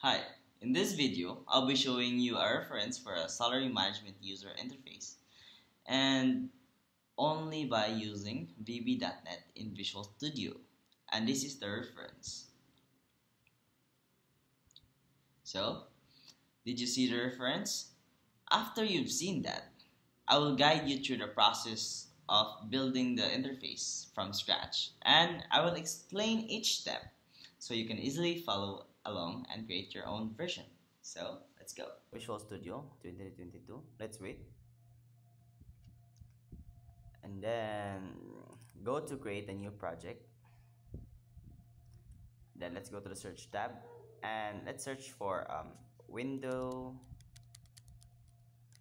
Hi, in this video, I'll be showing you a reference for a salary management user interface and only by using VB.NET in Visual Studio. And this is the reference. So, did you see the reference? After you've seen that, I will guide you through the process of building the interface from scratch and I will explain each step so you can easily follow along and create your own version. So, let's go. Visual Studio 2022. Let's wait. And then go to create a new project. Then let's go to the search tab and let's search for window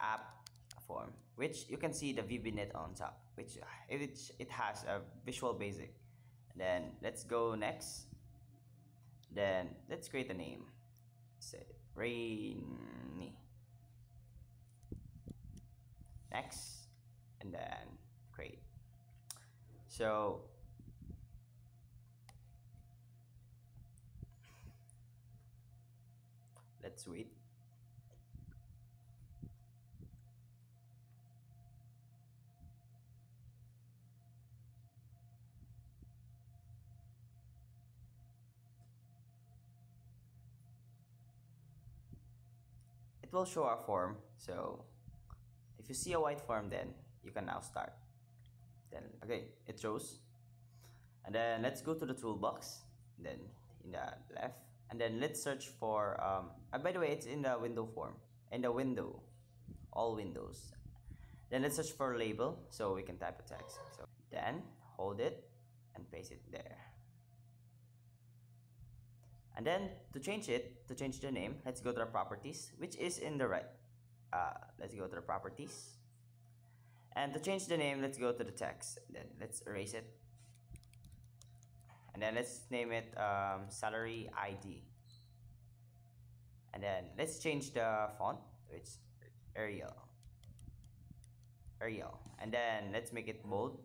app form, which you can see the VBNet on top, which it has a Visual Basic. Then let's go next. Then let's create a name. Say Rainy. Next, and then create. So let's wait. It will show our form. So if you see a white form, then you can now start. Then okay, it shows. And then let's go to the toolbox. Then in the left, and then let's search for. By the way, it's in the window form. In the window, all windows. Then let's search for label, so we can type a text. So then hold it and paste it there. And then to change the name, let's go to the properties, which is in the right. Let's go to the properties. And to change the name, let's go to the text. Then let's erase it. And then let's name it salary ID. And then let's change the font, which is Arial. And then let's make it bold,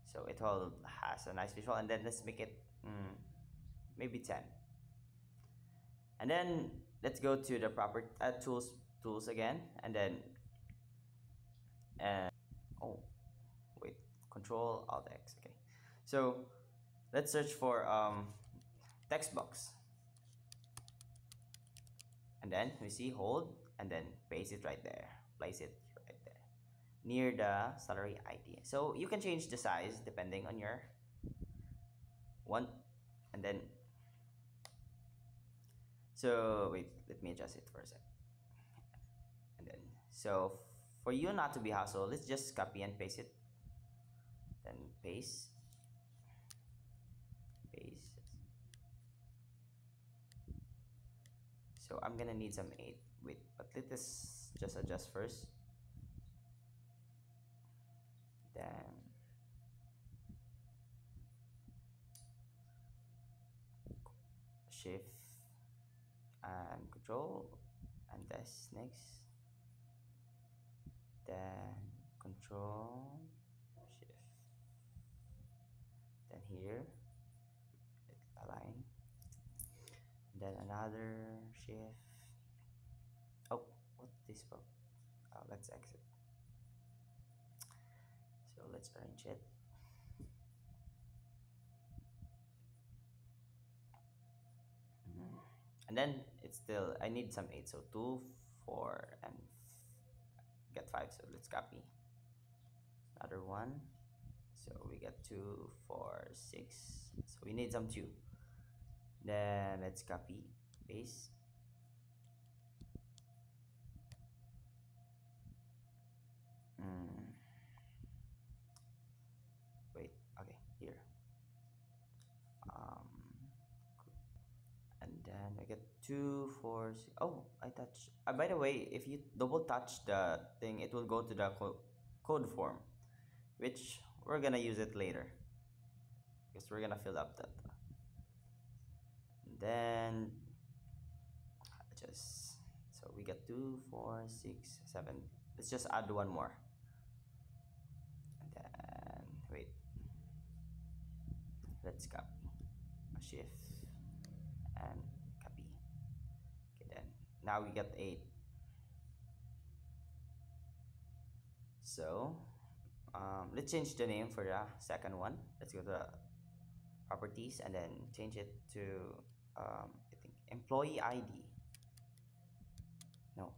so it all has a nice visual. And then let's make it maybe 10. And then let's go to the proper tools again, and then oh wait, Control Alt X. Okay, so let's search for text box, and then we see hold and then paste it right there, place it right there near the salary ID. So you can change the size depending on your want. And then so wait, let me adjust it for a sec. And then so for you not to be hassle, let's just copy and paste it. Then paste. So I'm gonna need some 8. Wait, but let us just adjust first. Then Shift and Control, and that's next. Then Control Shift. Then here align. Then another shift. Oh, what this for? Oh, let's exit. So let's arrange it. And then it's still, I need some 8, so 2, 4, and get 5. So let's copy another one. So we get 2, 4, 6. So we need some 2. Then let's copy, paste. Wait, okay, here. And then I get 2, 4, 6. Oh, I touch. By the way, if you double touch the thing, it will go to the code form, which we're gonna use it later because we're gonna fill up that. Then just so we get 2, 4, 6, 7. Let's just add one more. And then wait. Let's copy, shift and copy. Now we get 8. So let's change the name for the second one. Let's go to the properties and then change it to I think employee ID. No.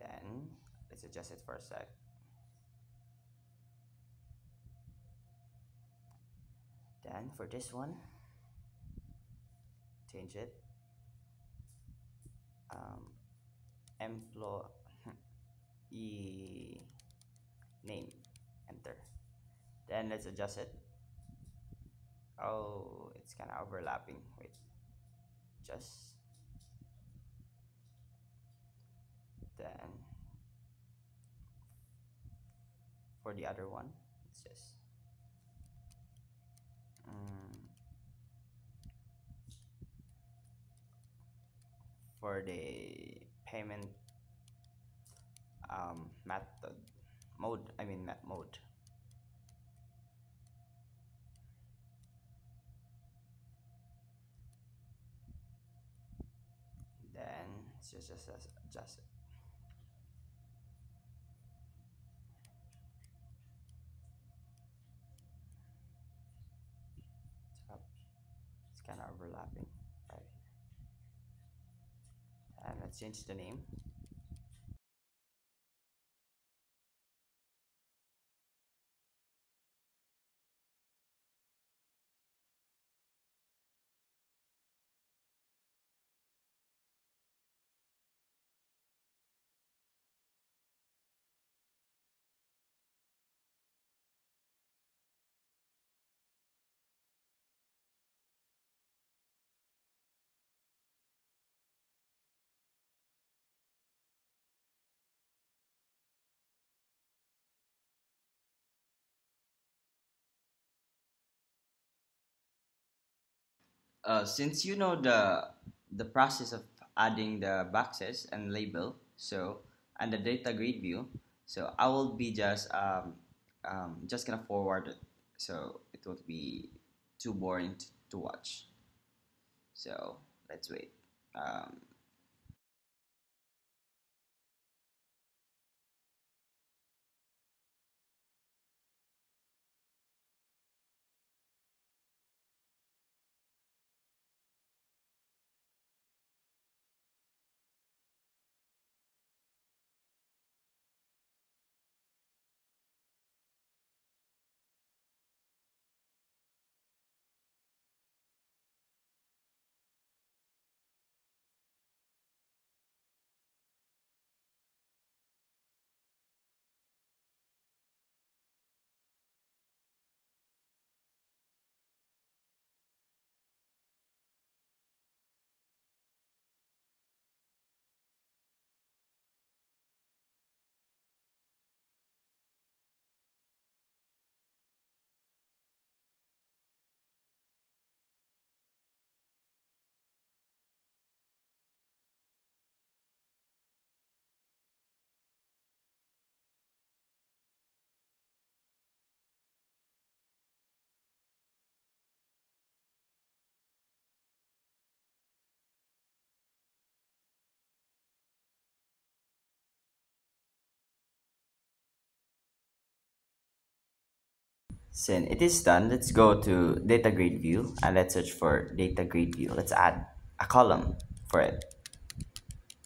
Then let's adjust it for a sec. Then for this one, change it. Um, employee name. Enter. Then let's adjust it. Oh, it's kind of overlapping. Wait, just then for the other one, it's just um, for the payment method mode. I mean mode. Then it's just adjust it. So it's kind of overlapping right here. And let's change the name. Since you know the process of adding the boxes and label, so and the data grid view, so I will be just gonna forward it, so it won't be too boring to watch. So let's wait. Um, since it is done, let's go to data grid view and let's search for data grid view. Let's add a column for it.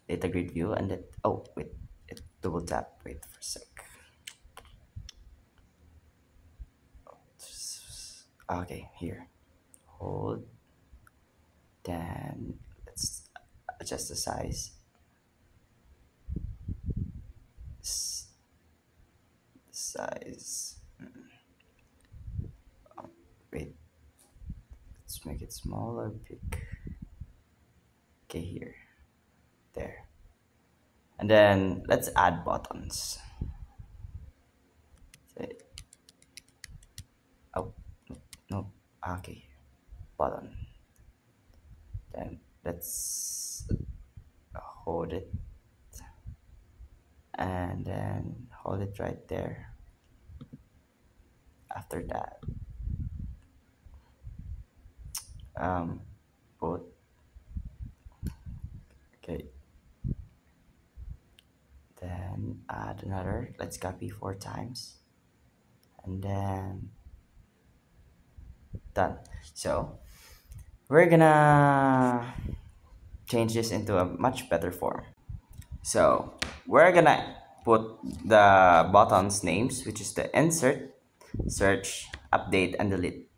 Data grid view and it. Oh wait, it double tap. Wait for a sec. Okay, here. Hold. Then let's adjust the size. S- Size. Wait, let's make it smaller. Big. Okay, here. There. And then let's add buttons. Say, oh, no, no. Okay, button. Then let's hold it and then hold it right there. After that, um, put Okay. Then add another. Let's copy 4 times. And then done. So we're gonna change this into a much better form. So we're gonna put the buttons names, which is the insert, search, update, and delete.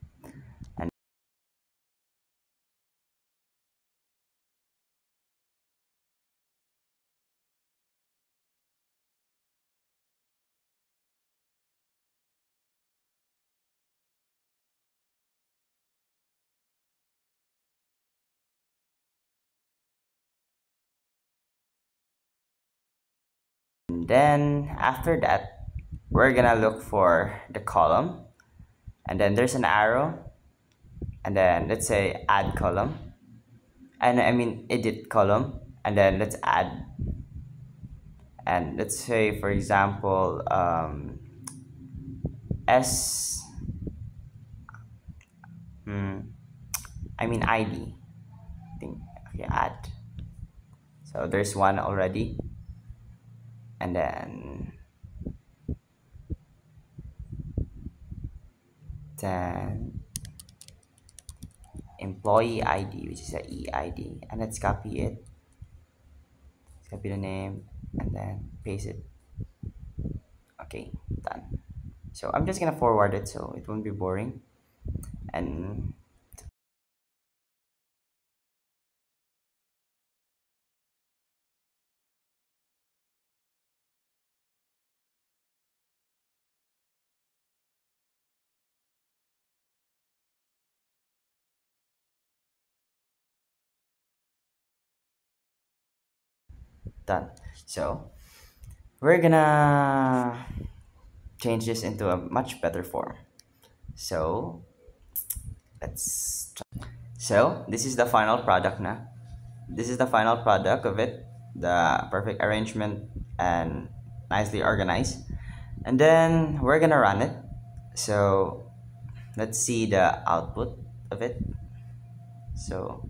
And then after that, we're gonna look for the column, and then there's an arrow, and then let's say add column, and I mean edit column, and then let's add, and let's say for example s I mean ID. I think okay, add. So there's one already, and then employee ID, which is a EID, and let's copy it. Let's copy the name and then paste it. Okay, done. So I'm just gonna forward it so it won't be boring. And done. So we're gonna change this into a much better form. So let's try. So this is the final product now. This is the final product of it, the perfect arrangement and nicely organized. And then we're gonna run it. So let's see the output of it. So,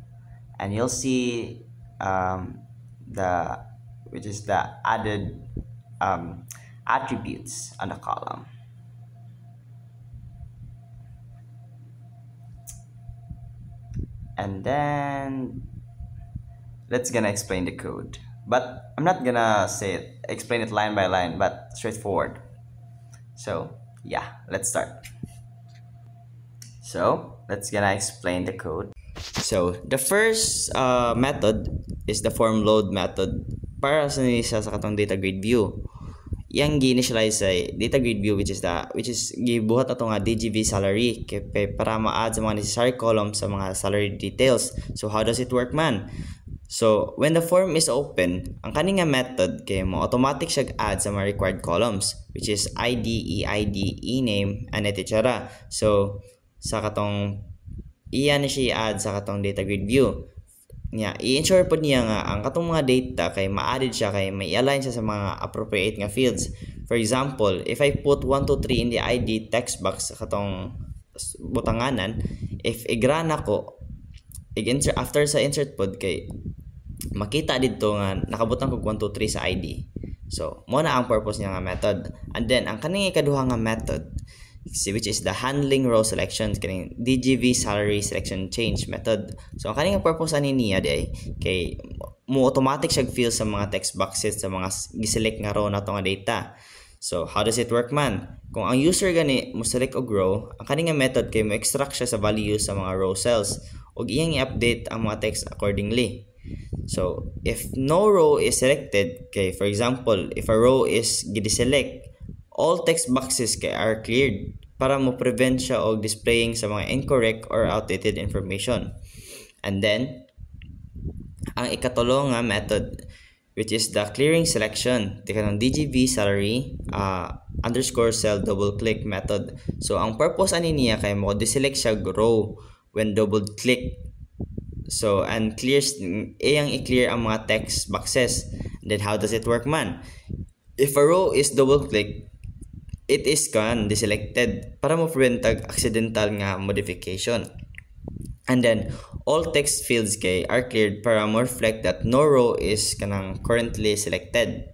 and you'll see the which is the added attributes on the column. And then let's gonna explain the code, but I'm not gonna explain it line by line, but straightforward. So yeah, let's start. So let's gonna explain the code. So the first method is the form load method para sa katong data grid view. Yang gi-initialize sa data grid view, which is gibuhat ato nga DGV salary para ma-add sa mga necessary columns sa mga salary details. So how does it work man? So when the form is open, ang kani nga method kay mo automatic siya add sa mga required columns, which is ID, EID, ename, and etc. So sa katong iyan na siya add sa katong data grid view niya, i-ensure po niya nga ang katong mga data kay ma-added siya kay may align siya sa mga appropriate nga fields. For example, if I put 1, 2, 3 in the ID text box sa katong butanganan, if i-grana ko after sa insert pod kay makita dito nga nakabutang kog 1, 2, 3 sa ID. So mo na ang purpose niya nga method. And then ang kaning ikaduha nga method, which is the handling row selection, kaning DGV salary selection change method. So ang kaning purpose ani niya day kay mo automatic siya fill sa mga text boxes sa mga giselect nga row nato nga data. So how does it work man? Kung ang user gani mo select og row, ang kaning method kay mo extract siya sa values sa mga row cells ug iyang i-update ang mga text accordingly. So if no row is selected, kay for example, if a row is gi-select, all text boxes are cleared para mo prevent siya og displaying sa mga incorrect or outdated information. And then ang ikatulo nga method, which is the clearing selection, the kanang DGV salary underscore cell double click method. So ang purpose ani niya kay mo deselect siya row when double click. So and clears iyang i-clear ang mga text boxes. Then how does it work man? If a row is double click, it is deselected para mo prevent accidental nga modification. And then all text fields kay are cleared para mo reflect that no row is kanang currently selected.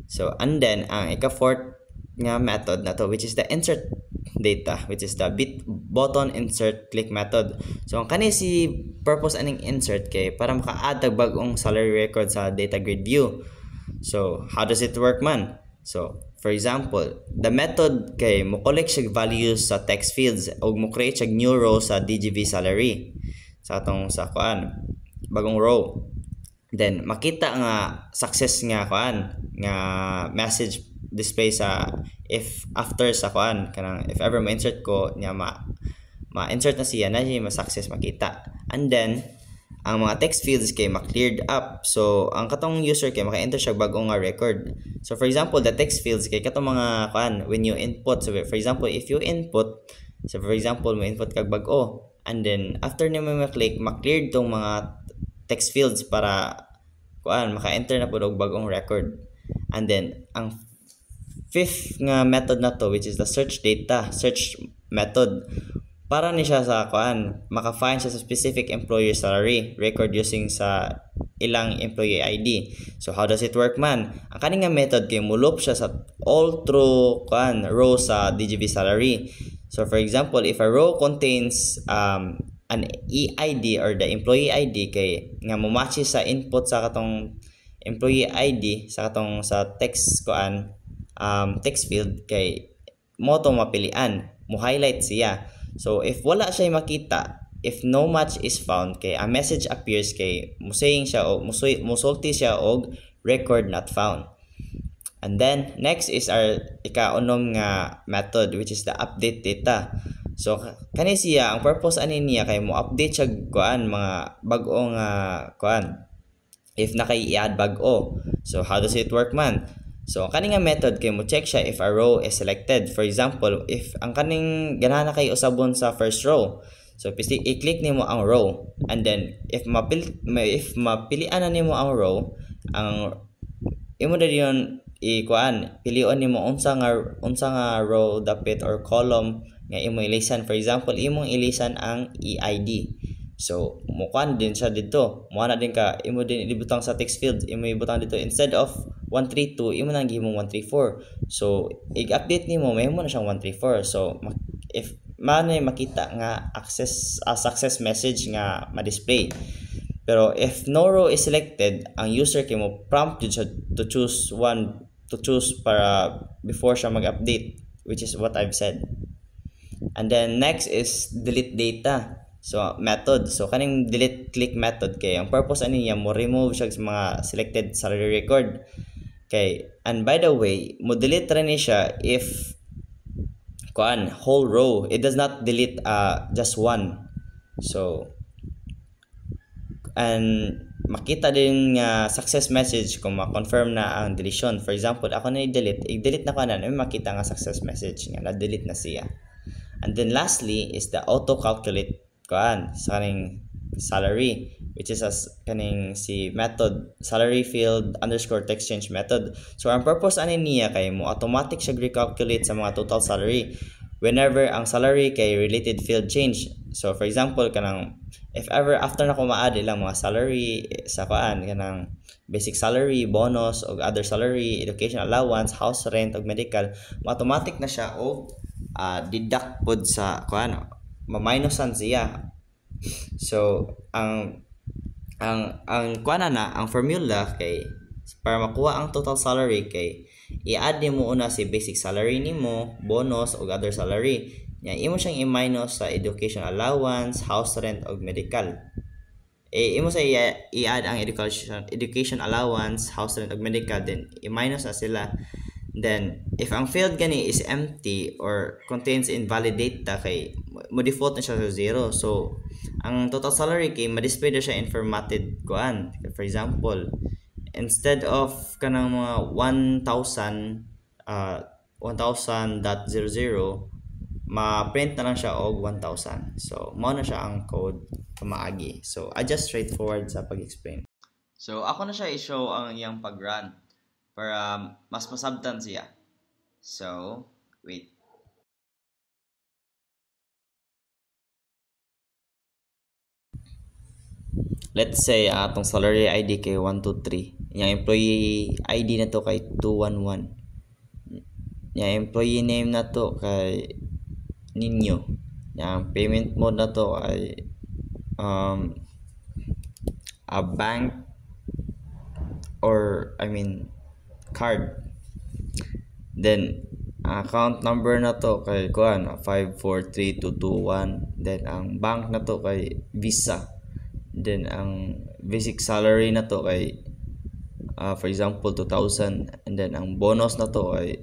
So, and then, ang ika-fourth nga method na to, which is the insert data, which is the button insert click method. So, ang kani si purpose aning insert kay para maka-add tag bagong salary record sa data grid view. So, how does it work man? So, for example, the method kay mo collect siya values sa text fields o mo create siya new row sa DGV salary sa atong sa kuan bagong row. Then makita nga success nga kuan nga message display sa if after sa kuan kanang if ever ma-insert ko niya ma-insert na siya ma-success makita. And then ang mga text fields kay ma-cleared up. So ang katong user kay maka-enter siya bagong nga record. So for example, the text fields kay katong mga kuan when you input, so for example, if you input, so for example, mo input kag bag-o and then after nimo ma-click, ma-cleared tong mga text fields para kuan maka-enter na pud og bagong record. And then ang fifth nga method na to, which is the search method, para ni siya sa kuan maka-find siya sa specific employer salary record using sa ilang employee ID. So how does it work man? Ang kani nga method kay mulop siya sa all through kuan row sa DGV salary. So for example, if a row contains an EID or the employee ID kay nga mo-match sa input sa katong employee ID sa katong sa text kuan text field kay mo to mapilian, mo highlight siya. So if wala siya makita, if no match is found kay a message appears kay musaying siya o musulti siya og record not found. And then next is our ika-unom nga method, which is the update data. So kani siya ang purpose ani niya kay mo update siya kuan mga bag-o nga kuan if nakay-i-add bag-o. So how does it work man? So kani nga method kay mo check siya if a row is selected. For example, if ang kaning ganahan kay usabon sa first row, so i-click nimo ang row and then if mapilian na nimo ang row, ang imo na diyon kuan pilion nimo unsa nga row dapit or column nga imo ilisan. For example, imong ilisan ang EID. So mo kuan din siya dito, mo na din ka imo din ibutang sa text field, imo ibutang dito instead of 132 imo nang gihimong 134. So i-update nimo may mo na siyang 134. So if man makita nga success message nga ma-display. Pero if no row is selected, ang user kay mo prompt siya to choose para before siya mag-update, which is what I've said. And then next is delete data. So method. So kaning delete click method kay ang purpose ani niya mo remove siya sa mga selected salary record. Okay, and by the way, mo delete ra ni siya if kuan whole row. It does not delete just one. So and makita din nga success message kung ma-confirm na ang deletion. For example, ako na i-delete na ko na makita nga success message nga na-delete na siya. And then lastly is the auto calculate kuan sa kaning salary, which is as kaning si method salary field underscore text change method. So ang purpose ani niya kay mo automatic siya recalculate sa mga total salary whenever ang salary kay related field change. So for example kanang if ever after na ko ma-add ilang mga salary sa kuan kanang basic salary, bonus o other salary, education allowance, house rent ug medical, automatic na siya og deduct pod sa kuan ma-minusan siya. So ang kuan na ang formula kay para makuha ang total salary kay i-add nimo una si basic salary nimo, bonus o other salary. Nya imo siyang i-minus sa education allowance, house rent og medical. Imo sa i-add ang education allowance, house rent og medical, then i-minus na sila. Then if ang field gani is empty or contains invalid data kay mo default na siya sa 0. So ang total salary kay ma-display na siya in formatted kuan. For example, instead of kanang mga 1,000 1,000.00 ma-print na lang siya og 1,000. So mao na siya ang code maagi. So I just straightforward sa pag-explain. So ako na siya i-show ang iyang pag-run para mas masabtan siya. So wait. let's say atong salary ID kay 123, yang employee ID na to kay 211, yang employee name na to kay Ninyo, yang payment mode na to ay a bank or card. Then account number na to kay 543221. Then ang bank na to kay Visa. Then ang basic salary na to kay for example 2,000. And then ang bonus na to ay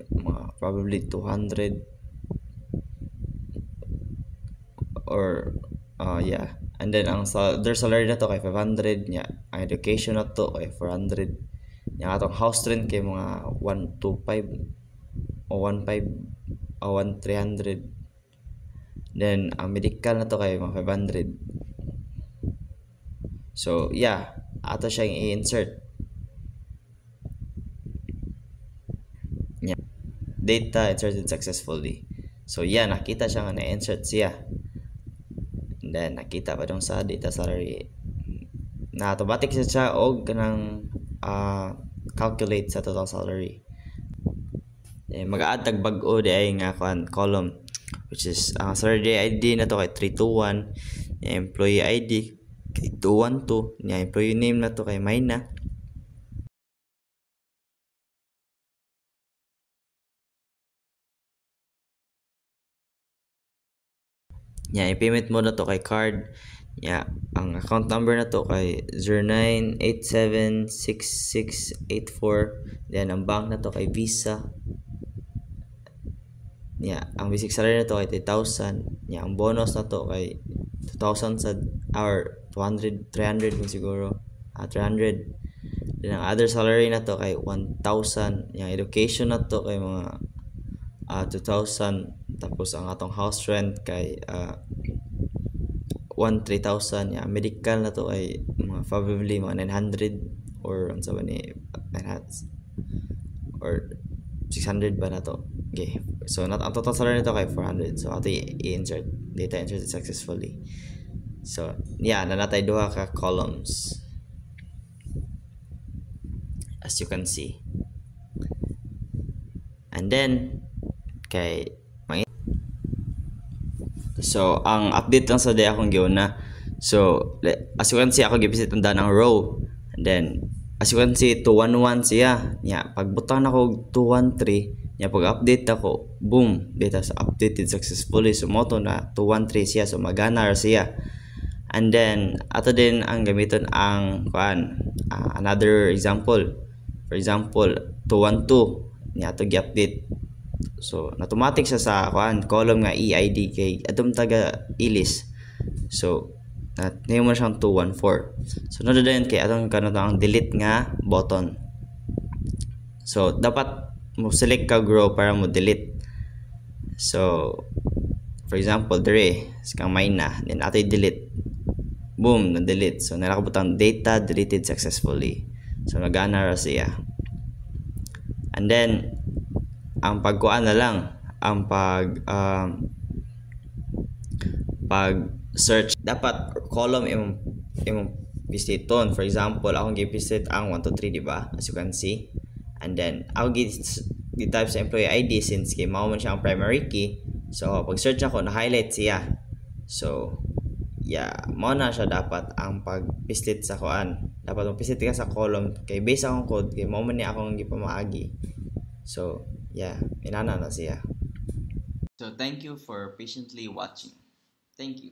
probably 200 or yeah. And then ang their salary na to kay 500 nya. Ang education na to kay 400. Yang atong house rent kay mga 125 o 1,500 o 1,300. Then ang medical na to kay mga 500. So yeah, ato siyang i-insert. Yeah. Data inserted successfully. So yeah, nakita siya nga na-insert siya. And then nakita pa dong sa data salary na automatic siya og kanang calculate sa total salary. Mag-add tag bag-o di ay nga column, which is salary ID na to kay 321, employee ID kay 212, employee name na to kay Mayna, yung payment mode na to kay card, ang account number na to kay 09876684. Then ang bank na to kay Visa. Ang basic salary na to kay 10,000. Ang bonus na to kay 2,000 sa hour, 200, 300 kung siguro. 300. Then ang other salary na to kay 1,000. Yung education na to kay mga 2,000. Tapos ang atong house rent kay 3,000. Yung medical na to kay mga probably mga 900 or unsa ba ni 900 or 600 ba na to. Okay. So ang total salary nito kay 400. So ato i-insert. Data inserted successfully. So yeah, nanatay duha ka columns. As you can see. And then so ang update lang sa day akong giuna. So as you can see, ako gipisit ang danang row. And then as you can see 211 siya. Pagbutang ako 213, pag-update ako, boom, data sa updated successfully. So moto na 213 siya, so magana siya. And then ato din ang gamiton ang another example. For example 212 ato gi-update. So automatic siya sa column nga EID kay atong taga Ilis. So name mo siyang 214. So nado din kay atong kanang delete nga button. So dapat mo select ka grow para mo delete. So for example dire kang Mayna, then ato delete. Boom, na delete. So nakabutang data deleted successfully. So nagana ra siya. And then ang pagkuan na lang ang pag search, dapat column imong visiton. For example, akong gi-visit ang 123, di ba? As you can see. And then ako gi-type sa employee ID since kay mao man siya ang primary key. So pag search ako, na-highlight siya. So yeah, mao na siya dapat ang pag-visit sa dapat mag-visit ka sa column kay base akong code kay mao man ni akong gipamaagi. So yeah, inana na siya. So thank you for patiently watching. Thank you.